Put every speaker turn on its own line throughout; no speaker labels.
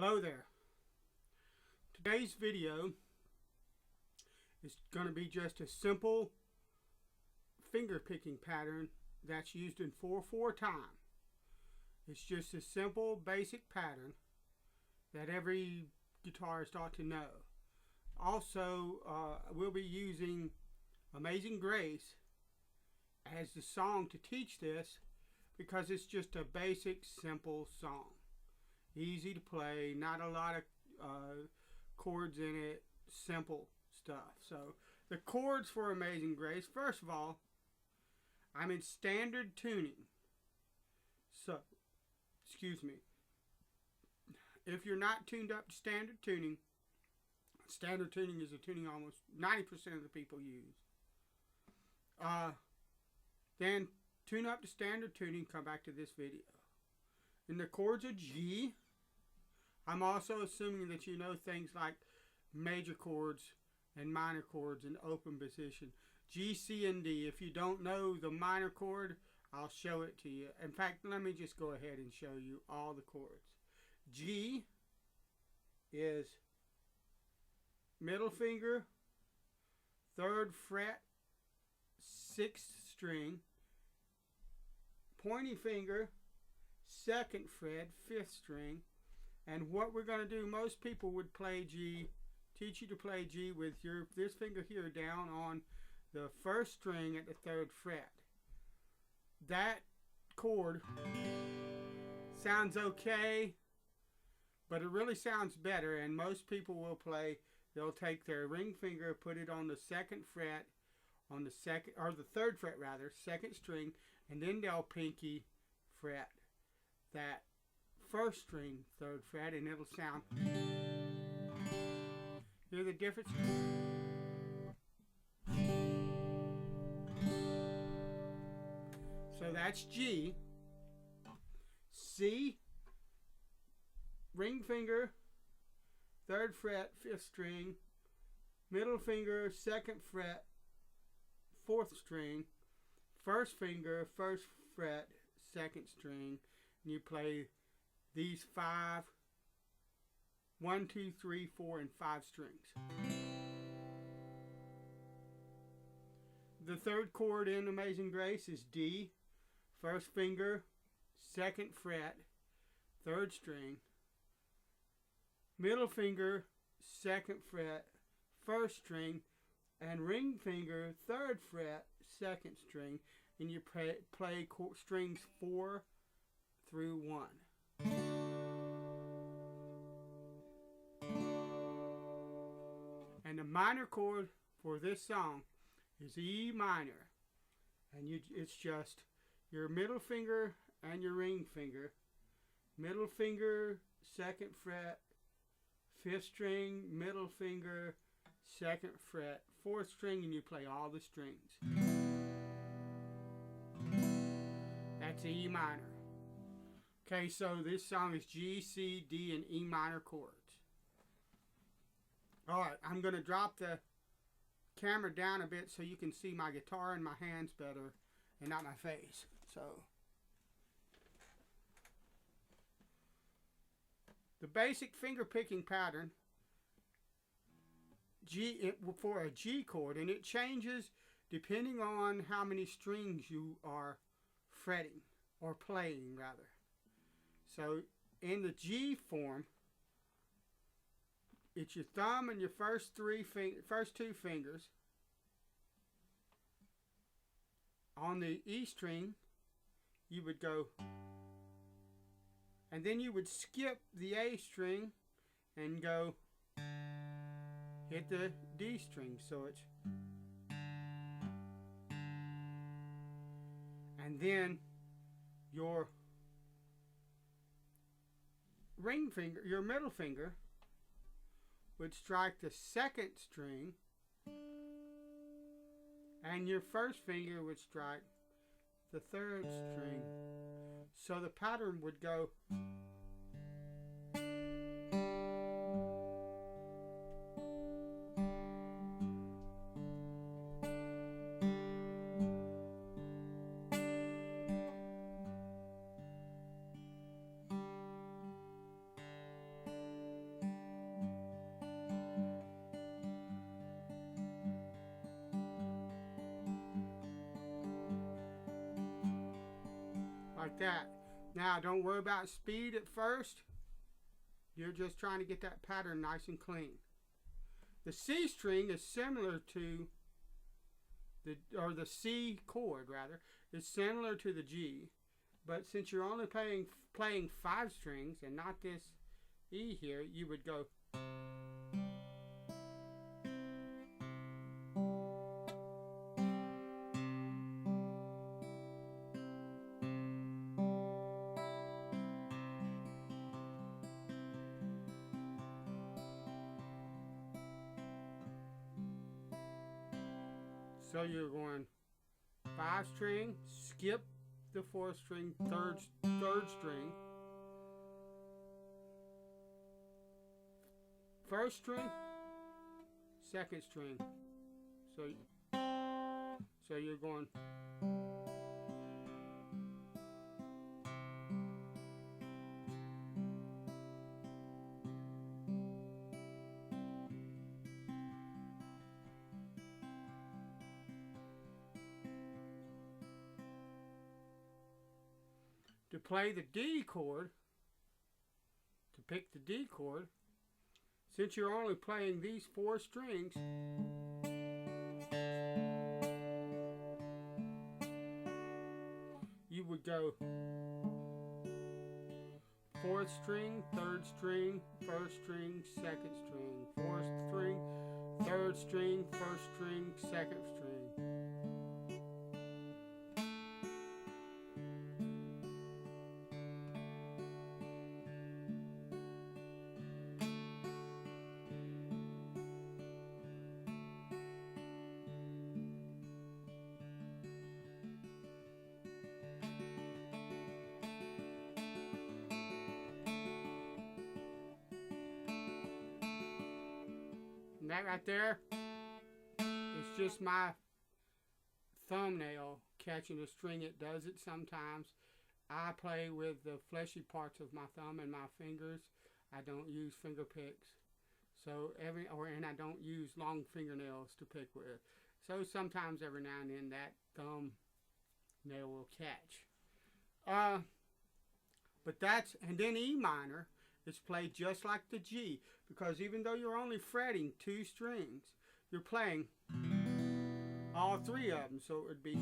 Hello there. Today's video is going to be just a simple finger picking pattern that's used in 4/4 time. It's just a simple basic pattern that every guitarist ought to know. Also, we'll be using Amazing Grace as the song to teach this because it's just a basic simple song. Easy to play, not a lot of chords in it, simple stuff. So the chords for Amazing Grace, first of all, I'm in standard tuning. So, excuse me. If you're not tuned up to standard tuning is a tuning almost 90% of the people use. Then tune up to standard tuning, come back to this video. And the chords are G. I'm also assuming that you know things like major chords and minor chords in open position. G, C, and D. If you don't know the minor chord, I'll show it to you. In fact, let me just go ahead and show you all the chords. G is middle finger, 3rd fret, 6th string, pointy finger, 2nd fret, 5th string. And what we're going to do, most people would play G, teach you to play G with this finger here down on the 1st string at the 3rd fret. That chord sounds okay, but it really sounds better, and most people will play, they'll take their ring finger, put it on the 2nd fret, on the 2nd, or the 3rd fret rather, 2nd string, and then they'll pinky fret that 1st string, 3rd fret, and it'll sound. Hear the difference? So that's G. C, ring finger, 3rd fret, 5th string, middle finger, 2nd fret, 4th string, 1st finger, 1st fret, 2nd string, and you play these 5, 1, 2, 3, 4, and 5 strings. The 3rd chord in Amazing Grace is D, 1st finger, 2nd fret, 3rd string, middle finger, 2nd fret, 1st string, and ring finger, 3rd fret, 2nd string, and you play strings 4 through 1. And the minor chord for this song is E minor, and it's just your middle finger and your ring finger, middle finger, 2nd fret, 5th string, middle finger, 2nd fret, 4th string, and you play all the strings. That's E minor. Okay, so this song is G, C, D, and E minor chords. Alright, I'm going to drop the camera down a bit so you can see my guitar and my hands better and not my face. So, the basic finger picking pattern for a G chord, and it changes depending on how many strings you are fretting or playing rather. So in the G form, it's your thumb and your first two fingers. On the E string, you would go, and then you would skip the A string and go hit the D string. So it's, and then your ring finger, your middle finger, would strike the 2nd string, and your 1st finger would strike the 3rd string. So the pattern would go. that. Now, don't worry about speed at first. You're just trying to get that pattern nice and clean. The C string is similar to the C chord rather, is similar to the G. But since you're only playing 5 strings and not this E here, you would go. So you're going 5 string, skip the 4th string, third string, 1st string, 2nd string. So you're going. To play the D chord, to pick the D chord, since you're only playing these 4 strings, you would go 4th string, 3rd string, 1st string, 2nd string, 4th string, 3rd string, 1st string, 2nd string. And that right there is just my thumbnail catching a string. It does it sometimes. I play with the fleshy parts of my thumb and my fingers. I don't use finger picks. So and I don't use long fingernails to pick with. So sometimes every now and then that thumb nail will catch. But that's, and then E minor is played just like the G, because even though you're only fretting 2 strings, you're playing all 3 of them. So it would be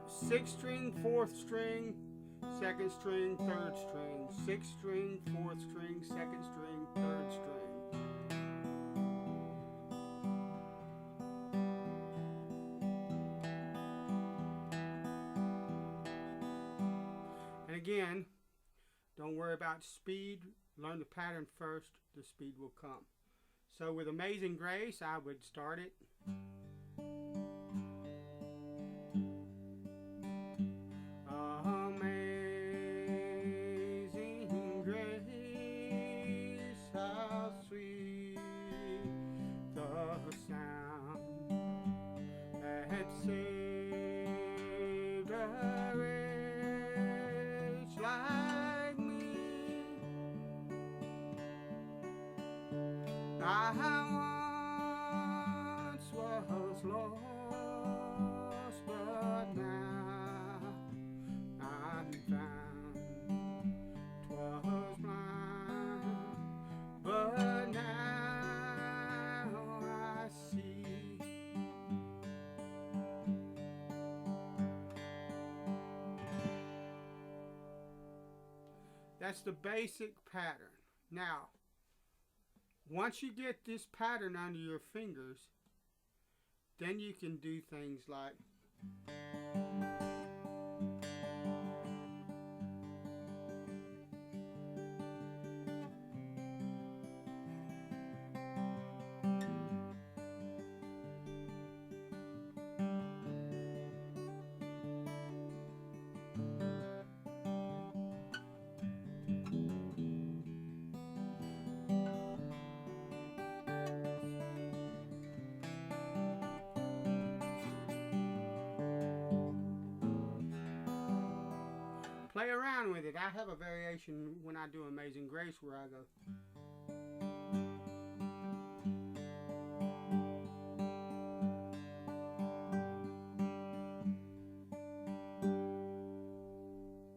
sixth string, 4th string, 2nd string, 3rd string, 6th string, 4th string, 2nd string, 3rd string. And again, don't worry about speed. Learn the pattern first, the speed will come. So with Amazing Grace, I would start it. Saved a wretch like me. I once was lost, but now I'm found. 'Twas blind, but now I see. That's the basic pattern. Now, once you get this pattern under your fingers, then you can do things like play around with it. I have a variation when I do Amazing Grace where I go.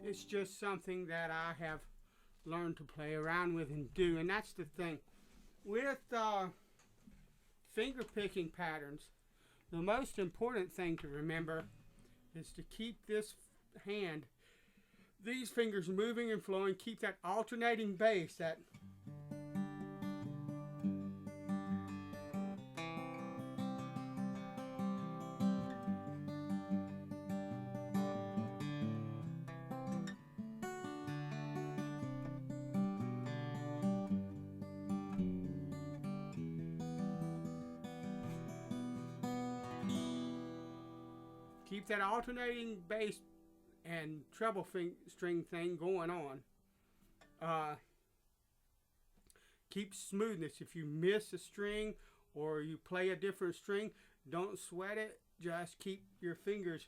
It's just something that I have learned to play around with and do, and that's the thing. With finger picking patterns, the most important thing to remember is to keep this hand, these fingers moving and flowing, keep that alternating bass, that keep that alternating bass and treble string thing going on. Keep smoothness. If you miss a string or you play a different string, don't sweat it. Just keep your fingers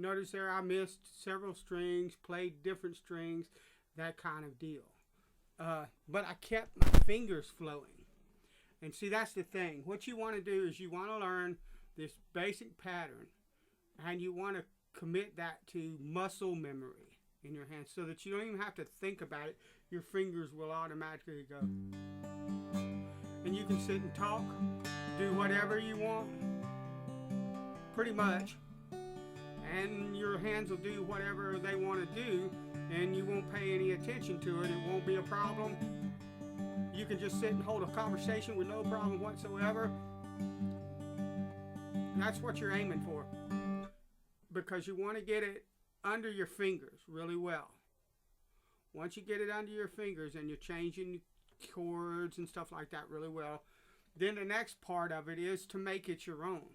notice there I missed several strings, played different strings, that kind of deal. But I kept my fingers flowing. And see, that's the thing. What you want to do is you want to learn this basic pattern, and you want to commit that to muscle memory in your hands so that you don't even have to think about it. Your fingers will automatically go. And you can sit and talk, do whatever you want, pretty much. And your hands will do whatever they want to do, and you won't pay any attention to it. It won't be a problem. You can just sit and hold a conversation with no problem whatsoever. That's what you're aiming for, because you want to get it under your fingers really well. Once you get it under your fingers and you're changing chords and stuff like that really well, then the next part of it is to make it your own.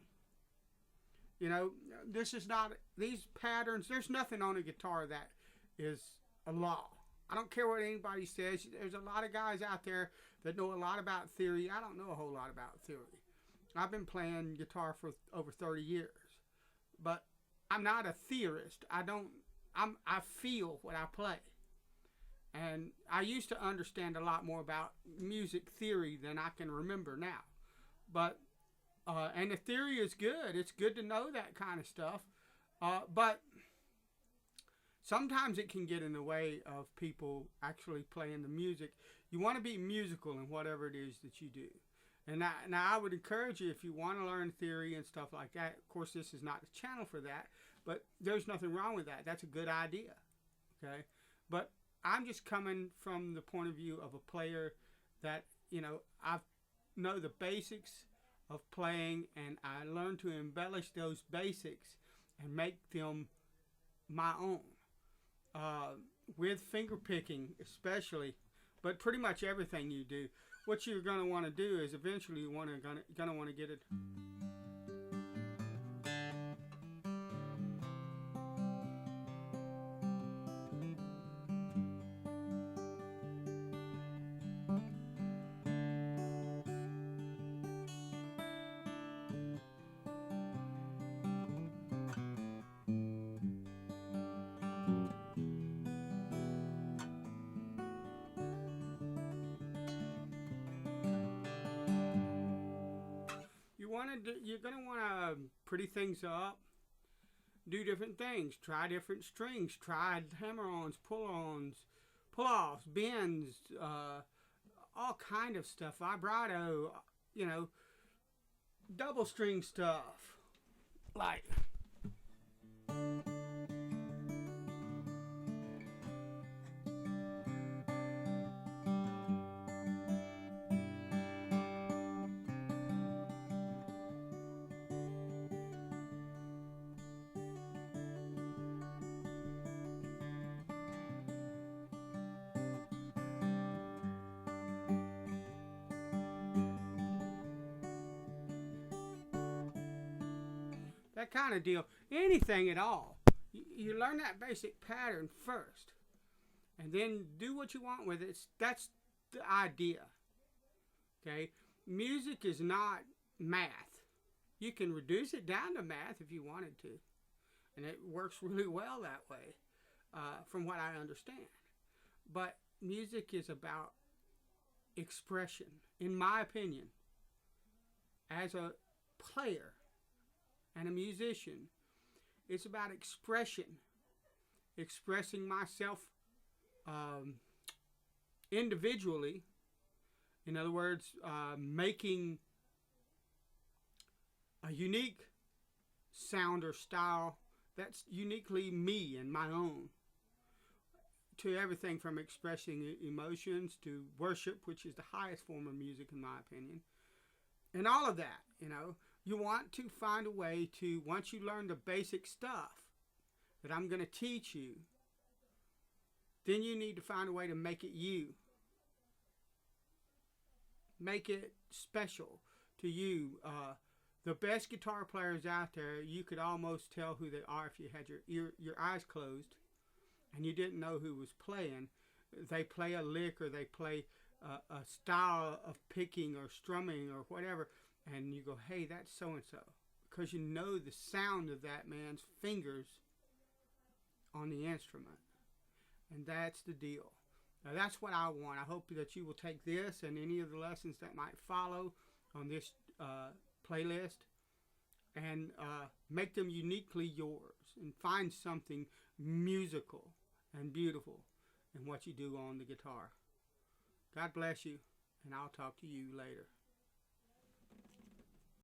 You know, this is not, these patterns, there's nothing on a guitar that is a law. I don't care what anybody says. There's a lot of guys out there that know a lot about theory. I don't know a whole lot about theory. I've been playing guitar for over 30 years. But I'm not a theorist. I feel what I play. And I used to understand a lot more about music theory than I can remember now. But and the theory is good. It's good to know that kind of stuff. But sometimes it can get in the way of people actually playing the music. You want to be musical in whatever it is that you do. And I would encourage you, if you want to learn theory and stuff like that. Of course, this is not the channel for that. But there's nothing wrong with that. That's a good idea. Okay? But I'm just coming from the point of view of a player that, you know, I know the basics of playing, and I learn to embellish those basics and make them my own. With finger picking especially, but pretty much everything you do, what you're going to want to do is eventually you're going to want to get it. You're going to want to pretty things up, do different things, try different strings, try hammer-ons, pull-ons, pull-offs, bends, all kind of stuff, vibrato, you know, double string stuff, like. that kind of deal. Anything at all. You learn that basic pattern first, and then do what you want with it. That's the idea. Okay? Music is not math. You can reduce it down to math if you wanted to, and it works really well that way, from what I understand. But music is about expression, in my opinion. As a player and a musician, it's about expression, expressing myself individually. In other words, making a unique sound or style that's uniquely me and my own, to everything from expressing emotions to worship, which is the highest form of music in my opinion, and all of that. You want to find a way to, once you learn the basic stuff that I'm going to teach you, then you need to find a way to make it you. Make it special to you. The best guitar players out there, you could almost tell who they are if you had your eyes closed and you didn't know who was playing. They play a lick, or they play a style of picking or strumming or whatever, and you go, hey, that's so-and-so, because you know the sound of that man's fingers on the instrument. And that's the deal. Now, that's what I want. I hope that you will take this and any of the lessons that might follow on this playlist and make them uniquely yours, and find something musical and beautiful in what you do on the guitar. God bless you, and I'll talk to you later.